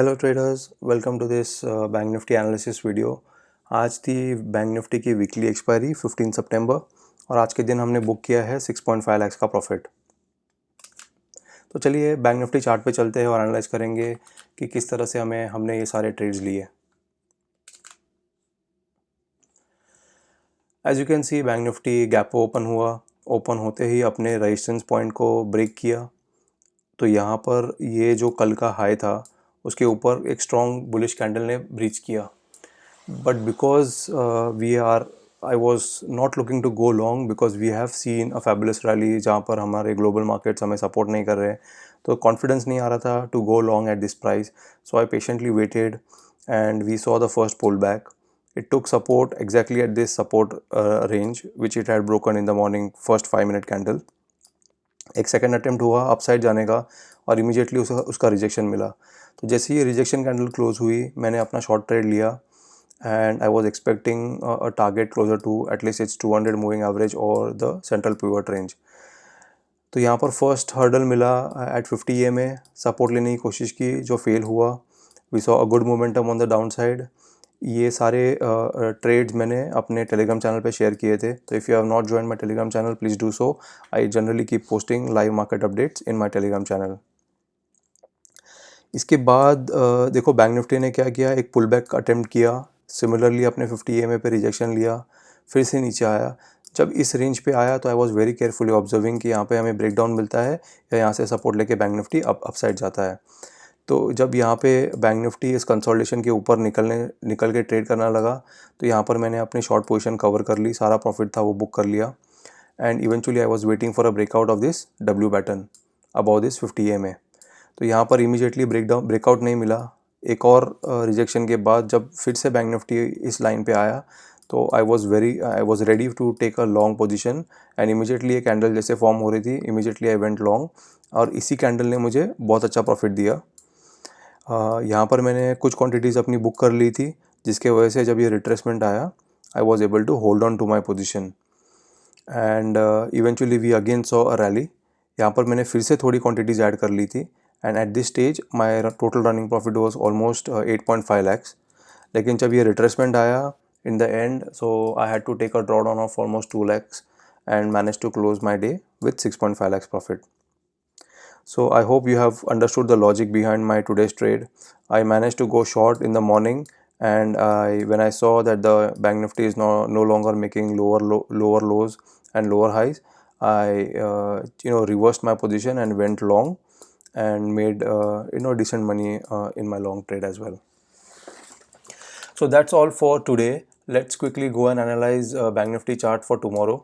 Hello traders, welcome to this bank nifty analysis video. आज थी bank nifty की weekly expiry 15 सितंबर और आज के दिन हमने बुक किया है 6.5 लाख का प्रॉफिट। तो चलिए बैंक निफ्टी चार्ट पे चलते हैं और एनालाइज करेंगे कि किस तरह से हमने ये सारे ट्रेड्स लिए। As you can see bank nifty gap पे ओपन हुआ, ओपन होते ही अपने रेजिस्टेंस पॉइंट को ब्रेक किया। तो यहाँ पर ये जो कल का हाई था उसके ऊपर एक स्ट्रॉन्ग बुलिश कैंडल ने ब्रीच किया, but because I was not looking to go long because we have seen a fabulous rally जहाँ पर हमारे global markets हमें support नहीं कर रहे, तो confidence नहीं आ रहा था to go long at this price. So I patiently waited and we saw the first pullback. It took support exactly at this support range which it had broken in the morning first 5-minute candle. एक second attempt हुआ upside जाने का और immediately उसका rejection मिला। तो जैसे ही rejection candle close हुई मैंने अपना शॉर्ट ट्रेड लिया and I was expecting a target closer to at least its 200 moving average और द सेंट्रल पिवट रेंज। तो यहाँ पर फर्स्ट हर्डल मिला एट 50 ए में, सपोर्ट लेने की कोशिश की जो फेल हुआ। We saw a good momentum on the down side. ये सारे ट्रेड्स मैंने अपने टेलीग्राम चैनल पे शेयर किए थे, तो if you have not join my Telegram channel please do so. I generally keep posting live market updates in my Telegram channel. इसके बाद देखो बैंक निफ्टी ने क्या किया, एक पुल बैक अटेम्प्ट किया, सिमिलरली अपने 50 EMA पे रिजेक्शन लिया, फिर से नीचे आया। जब इस रेंज पे आया तो I was very carefully observing कि यहाँ पे हमें ब्रेकडाउन मिलता है या यहाँ से सपोर्ट लेके बैंक निफ्टी अपसाइड जाता है। तो जब यहाँ पे बैंक निफ्टी इस कंसोलिडेशन के ऊपर निकल के ट्रेड करना लगा तो यहाँ पर मैंने अपनी शॉर्ट पोजीशन कवर कर ली, सारा प्रॉफिट था वो बुक कर लिया and eventually I was waiting for a breakout of this W pattern above this 50 EMA। तो यहाँ पर इमीडिएटली ब्रेकआउट नहीं मिला। एक और रिजेक्शन के बाद जब फिर से बैंक निफ्टी इस लाइन पे आया तो I was ready to take a long position and immediately ये कैंडल जैसे फॉर्म हो रही थी इमीडिएटली आई वेंट लॉन्ग और इसी कैंडल ने मुझे बहुत अच्छा प्रॉफिट दिया। यहाँ पर मैंने कुछ क्वांटिटीज़ अपनी बुक कर ली थी जिसके वजह से जब ये रिट्रेसमेंट आया I was able to hold on to my position and eventually we again saw a rally. यहाँ पर मैंने फिर से थोड़ी क्वांटिटीज़ ऐड कर ली थी and at this stage my total running profit was almost 8.5 lakhs। लेकिन जब ये रिट्रेसमेंट आया in the end so I had to take a draw down of almost 2 lakhs and managed to close my day with 6.5 lakhs profit. So I hope you have understood the logic behind my today's trade. I managed to go short in the morning and when I saw that the bank nifty is no longer making lower lows and lower highs, I reversed my position and went long and made decent money in my long trade as well. So that's all for today. Let's quickly go and analyze bank nifty chart for tomorrow.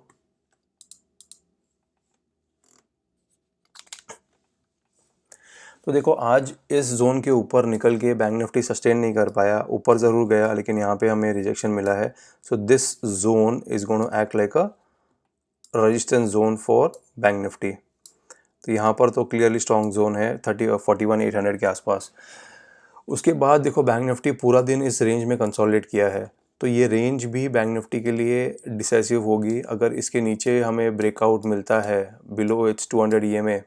तो देखो आज इस zone के ऊपर निकल के bank Nifty sustain नहीं कर पाया, ऊपर ज़रूर गया लेकिन यहाँ पे हमें रिजेक्शन मिला है। So this zone is going to act like a resistance zone for bank nifty. तो यहाँ पर तो क्लियरली स्ट्रॉन्ग जोन है 41,800 के आसपास। उसके बाद देखो बैंक निफ्टी पूरा दिन इस रेंज में कंसोलिडेट किया है, तो ये रेंज भी बैंक निफ्टी के लिए डिसाइसिव होगी। अगर इसके नीचे हमें ब्रेकआउट मिलता है बिलो इट्स 200 EMA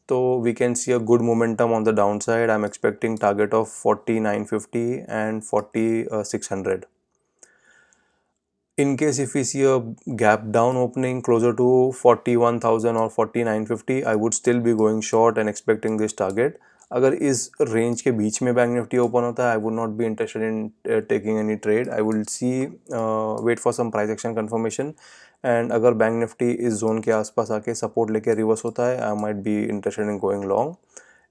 तो we can see a good momentum on the downside. I'm expecting target of 4950 and 4600. In case if we see a gap down opening closer to 41,000 or 4950, I would still be going short and expecting this target. अगर इस range के बीच में bank Nifty open होता है I would not be interested in taking any trade. I will see wait for some price action confirmation and अगर bank Nifty इस zone के आसपास आके सपोर्ट लेके रिवर्स होता है I might be interested in going long,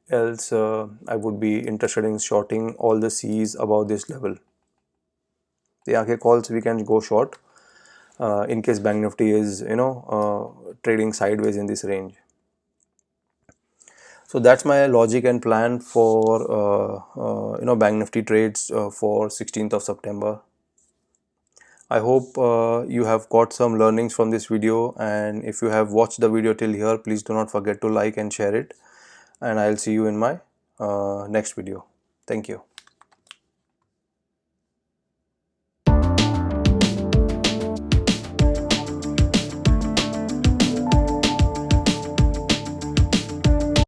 else I would be interested in shorting all the CEs about this level. तो यहाँ के calls we can go short in case bank nifty is trading sideways in this range. So that's my logic and plan for bank nifty trades for 16th of September. I hope you have got some learnings from this video, and if you have watched the video till here, please do not forget to like and share it, and I'll see you in my next video. Thank you.